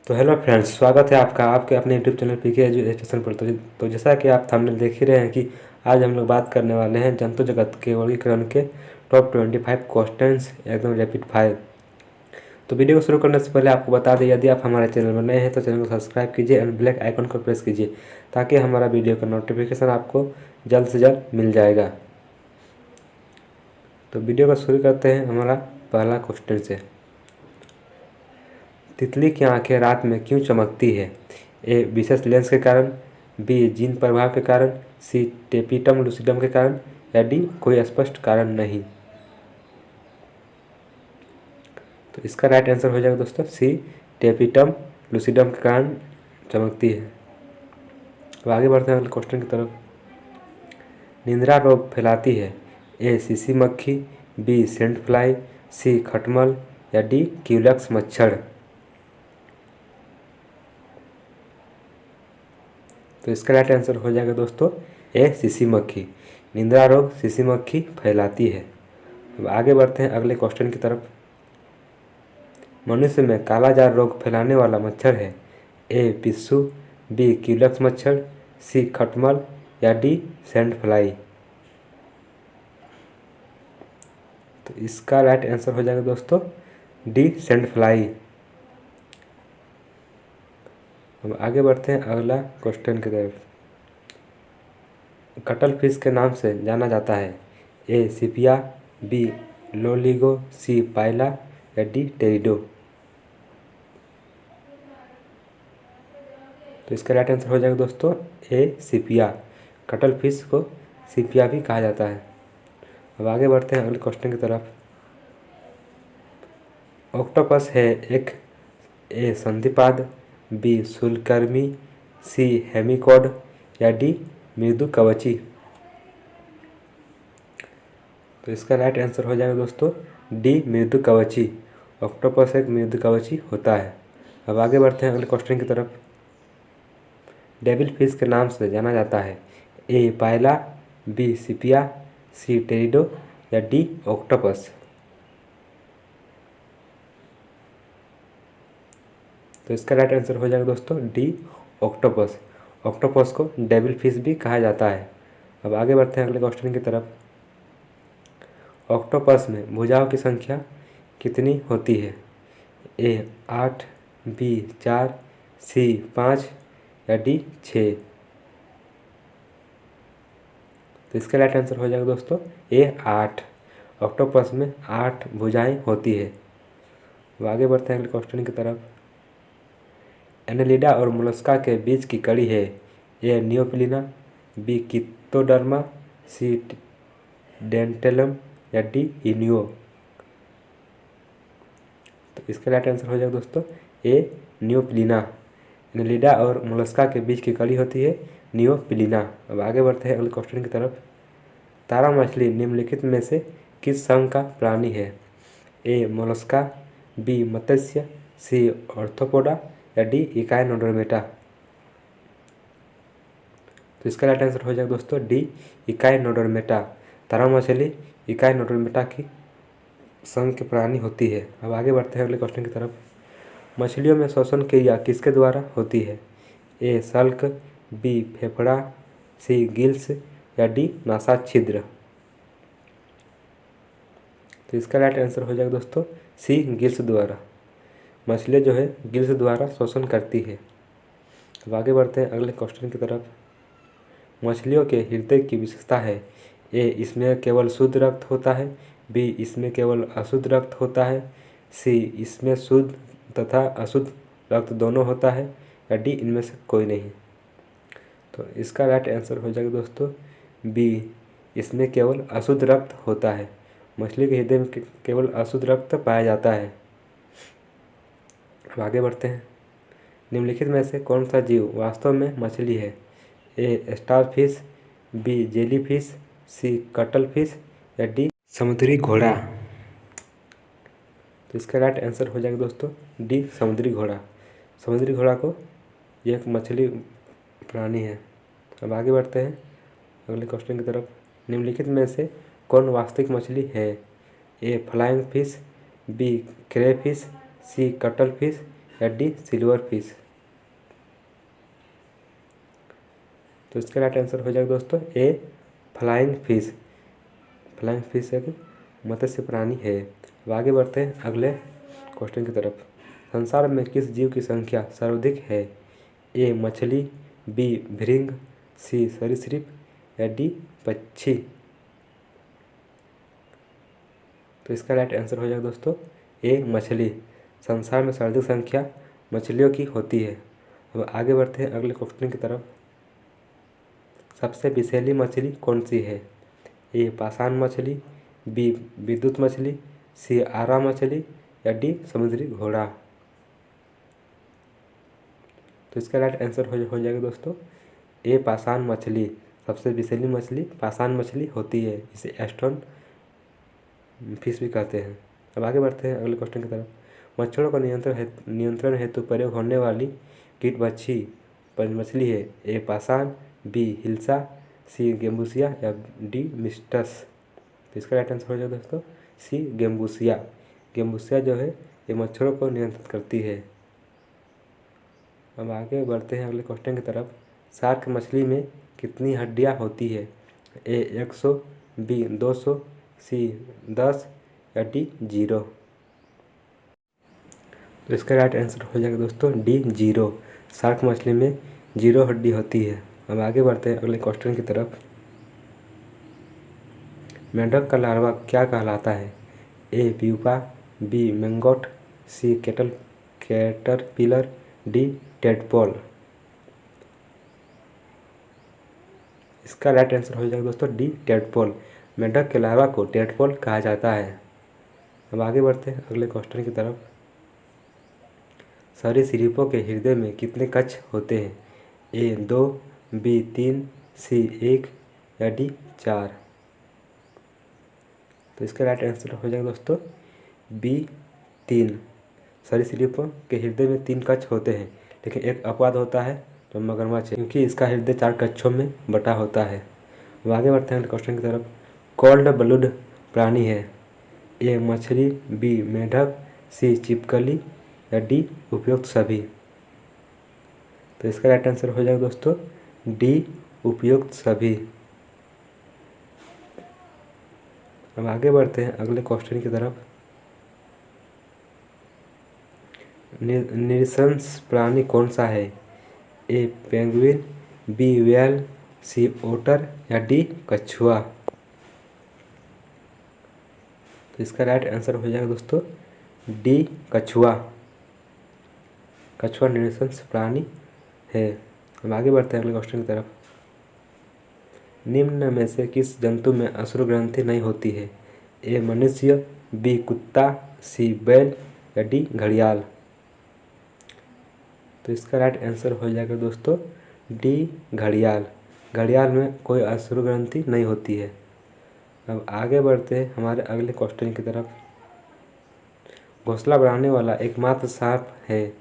तो hello friends, स्वागत है आपका आपके अपने यूट्यूब चैनल पीके एजुकेशन पर। तो जैसा कि आप थंबनेल देख ही रहे हैं कि आज हम लोग बात करने वाले हैं जंतु जगत के वर्गीकरण के टॉप 25 क्वेश्चंस एकदम रैपिड फायर। तो वीडियो को शुरू करने से पहले आपको बता दें, यदि आप हमारे चैनल में नए हैं तो चैनल को सब्सक्राइब कीजिए एंड ब्लैक आइकन को प्रेस कीजिए ताकि हमारा वीडियो का नोटिफिकेशन आपको जल्द से जल्द मिल जाएगा। तो वीडियो को शुरू करते हैं हमारा पहला क्वेश्चन से। तितली की आंखें रात में क्यों चमकती है? ए विशेष लेंस के कारण, बी जीन प्रभाव के कारण, सी टेपिटम लूसिडम के कारण या डी कोई स्पष्ट कारण नहीं। तो इसका राइट आंसर हो जाएगा दोस्तों सी टेपिटम लूसिडम के कारण चमकती है। तो आगे बढ़ते हैं अगले क्वेश्चन की तरफ। निंद्रा रोग फैलाती है? ए सीसी मक्खी, बी सेंट फ्लाई, सी खटमल या डी क्यूलक्स मच्छर। तो इसका राइट आंसर हो जाएगा दोस्तों ए सीसी मक्खी। निंद्रा रोग सीसी मक्खी फैलाती है। अब आगे बढ़ते हैं अगले क्वेश्चन की तरफ। मनुष्य में कालाजार रोग फैलाने वाला मच्छर है? ए पिस्सू, बी क्यूलक्स मच्छर, सी खटमल या डी सैंड फ्लाई। तो इसका राइट आंसर हो जाएगा दोस्तों डी सैंड फ्लाई। अब आगे बढ़ते हैं अगला क्वेश्चन की तरफ। कटल फिश के नाम से जाना जाता है? ए सिपिया, बी लोलिगो, सी पाइला या डी टेरिडो। तो इसका राइट आंसर हो जाएगा दोस्तों ए सिपिया। कटल फिश को सिपिया भी कहा जाता है। अब आगे बढ़ते हैं अगले क्वेश्चन की तरफ। ऑक्टोपस है एक ए संधिपाद, बी शूलकर्मी, सी हेमिकोड या डी मृदु कवची। तो इसका राइट आंसर हो जाएगा दोस्तों डी मृदु कवची। ऑक्टोपस एक मृदु कवची होता है। अब आगे बढ़ते हैं अगले क्वेश्चन की तरफ। डेविल फिश के नाम से जाना जाता है? ए पायला, बी सिपिया, सी टेरिडो या डी ऑक्टोपस। तो इसका राइट आंसर हो जाएगा दोस्तों डी ऑक्टोपस। ऑक्टोपस को डेविल फिश भी कहा जाता है। अब आगे बढ़ते हैं अगले क्वेश्चन की तरफ। ऑक्टोपस में भुजाओं की संख्या कितनी होती है? ए 8, बी 4, सी 5 या डी 6। तो इसका राइट आंसर हो जाएगा दोस्तों ए 8। ऑक्टोपस में 8 भुजाएं होती है। अब आगे बढ़ते हैं अगले क्वेश्चन की तरफ। एनेलिडा और मोलस्का के बीच की कड़ी है? ए नियोप्लिना, बी कित्तोडर्मा, सी डेंटेलम या डी इनियो। तो इसका राइट आंसर हो जाएगा दोस्तों ए नियोप्लिना। एनेलिडा और मोलस्का के बीच की कड़ी होती है नियोप्लिना। अब आगे बढ़ते हैं अगले क्वेश्चन की तरफ। तारा मछली निम्नलिखित में से किस संघ का प्राणी है? ए मोलस्का, बी मत्स्य, सी ऑर्थोपोडा या डी इकाइनोडर्मेटा। तो इसका राइट आंसर हो जाएगा दोस्तों डी इकाइनोडर्मेटा। तारा मछली इकाइनोडर्मेटा की संघ के प्राणी होती है। अब आगे बढ़ते हैं अगले क्वेश्चन की तरफ। मछलियों में श्वसन क्रिया किसके द्वारा होती है? ए सल्क, बी फेफड़ा, सी गिल्स या डी नासा छिद्र। तो इसका राइट आंसर हो जाएगा दोस्तों सी गिल्स द्वारा। मछलियाँ जो है गिल्स द्वारा श्वसन करती है। अब आगे बढ़ते हैं अगले क्वेश्चन की तरफ। मछलियों के हृदय की विशेषता है? ए इसमें केवल शुद्ध रक्त होता है, बी इसमें केवल अशुद्ध रक्त होता है, सी इसमें शुद्ध तथा अशुद्ध रक्त दोनों होता है या डी इनमें से कोई नहीं। तो इसका राइट आंसर हो जाएगा दोस्तों बी इसमें केवल अशुद्ध रक्त होता है। मछली के हृदय में केवल अशुद्ध रक्त पाया जाता है। अब आगे बढ़ते हैं। निम्नलिखित में से कौन सा जीव वास्तव में मछली है? ए स्टारफिश, बी जेलीफिश, सी कटल फिश या डी समुद्री घोड़ा। तो इसका राइट आंसर हो जाएगा दोस्तों डी समुद्री घोड़ा। समुद्री घोड़ा को यह एक मछली प्राणी है। अब आगे बढ़ते हैं अगले क्वेश्चन की तरफ। निम्नलिखित में से कौन वास्तविक मछली है? ए फ्लाइंग फिश, बी क्रेफिश, सी कटल फिश या डी सिल्वर फिश। तो इसका राइट आंसर हो जाएगा दोस्तों ए फ्लाइंग फिश। फ्लाइंग फिश एक मत्स्य प्राणी है। अब आगे बढ़ते हैं अगले क्वेश्चन की तरफ। संसार में किस जीव की संख्या सर्वाधिक है? ए मछली, बी भृंग, सी सरीसृप या डी पक्षी। तो इसका राइट आंसर हो जाएगा दोस्तों ए मछली। संसार में सर्वाधिक संख्या मछलियों की होती है। अब आगे बढ़ते हैं अगले क्वेश्चन की तरफ। सबसे विषैली मछली कौन सी है? ए पाषाण मछली, बी विद्युत मछली, सी आरा मछली या डी समुद्री घोड़ा। तो इसका राइट आंसर हो जाएगा दोस्तों ए पाषाण मछली। सबसे विषैली मछली पाषाण मछली होती है। इसे एस्टोन फिश भी कहते हैं। अब आगे बढ़ते हैं अगले क्वेश्चन की तरफ। मच्छरों का नियंत्रण हेतु प्रयोग होने वाली कीट मछली है। ए पाषाण, बी हिल्सा, सी गेम्बुसिया या डी मिस्टस। तो इसका राइट आंसर हो जाएगा दोस्तों सी गेम्बुसिया। गेम्बुसिया जो है ये मच्छरों को नियंत्रित करती है। अब आगे बढ़ते हैं अगले क्वेश्चन की तरफ। शार्क मछली में कितनी हड्डियां होती है? ए 100, बी 200, सी 10 या डी 0। तो इसका राइट आंसर हो जाएगा दोस्तों डी 0। शार्क मछली में 0 हड्डी होती है। अब आगे बढ़ते हैं अगले क्वेश्चन की तरफ। मेंढक का लार्वा क्या कहलाता है? ए प्यूपा, बी मैंगोट, सी कैटरपिलर, डी टेडपोल। इसका राइट आंसर हो जाएगा दोस्तों डी टेडपोल। मेंढक के लार्वा को टेडपोल कहा जाता है। अब आगे बढ़ते हैं अगले क्वेश्चन की तरफ। सरीसृपों के हृदय में कितने कक्ष होते हैं? ए 2, बी 3, सी 1 या डी 4। तो इसका राइट आंसर हो जाएगा दोस्तों बी 3। सरीसृपों के हृदय में 3 कक्ष होते हैं, लेकिन एक अपवाद होता है तो मगरमच्छ, क्योंकि इसका हृदय 4 कक्षों में बटा होता है। अब आगे बढ़ते हैं क्वेश्चन की तरफ। कोल्ड ब्लूड प्राणी है। ए मछली, बी मेढक, सी छिपकली या डी उपयुक्त सभी। तो इसका राइट आंसर हो जाएगा दोस्तों डी उपयुक्त सभी। अब आगे बढ़ते हैं अगले क्वेश्चन की तरफ। निशंस प्राणी कौन सा है? ए पेंगुइन, बी व्हेल, सी ओटर या डी कछुआ। तो इसका राइट आंसर हो जाएगा दोस्तों डी कछुआ। कछुआ निशंस प्राणी है। अब आगे बढ़ते हैं अगले क्वेश्चन की तरफ। निम्न में से किस जंतु में अश्रु ग्रंथि नहीं होती है? ए मनुष्य, बी कुत्ता, सी बैल या डी घड़ियाल। तो इसका राइट आंसर हो जाएगा दोस्तों डी घड़ियाल। घड़ियाल में कोई अश्रु ग्रंथि नहीं होती है। अब आगे बढ़ते हैं हमारे अगले क्वेश्चन की तरफ। घोंसला बनाने वाला एकमात्र सांप है।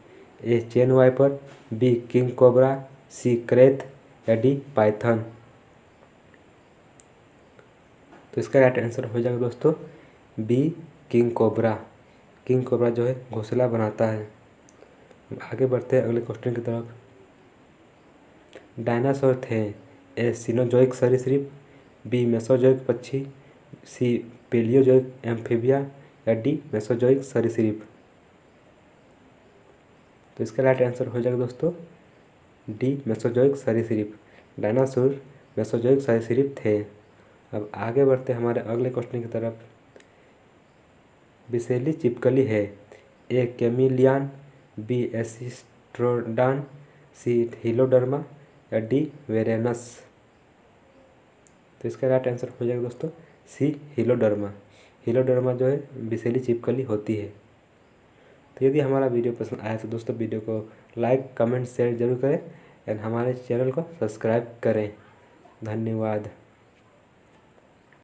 A chain viper, B king cobra, C krait या डी पाइथन। तो इसका राइट आंसर हो जाएगा दोस्तों B king cobra. King cobra जो है घोंसला बनाता है। आगे बढ़ते हैं अगले क्वेश्चन की तरफ। डायनासोर थे। ए सिनोजोइक सरीसृप, बी मेसोजोइक पक्षी, सी पेलियोजोइक एम्फीबिया या डी मेसोजोइक सरीसृप। तो इसका राइट आंसर हो जाएगा दोस्तों डी मेसोजोइक सरीसृप। डायनासोर मेसोजोइक सरीसृप थे। अब आगे बढ़ते हैं हमारे अगले क्वेश्चन की तरफ। विषैली छिपकली है। ए कैमिलियन, बी एसिस्ट्रोडान, सी हिलोडर्मा या डी वेरेनस। तो इसका राइट आंसर हो जाएगा दोस्तों सी हिलोडर्मा। हिलोडर्मा जो है विषैली छिपकली होती है। तो यदि हमारा वीडियो पसंद आया तो दोस्तों वीडियो को लाइक, कमेंट, शेयर जरूर करें एंड हमारे चैनल को सब्सक्राइब करें। धन्यवाद।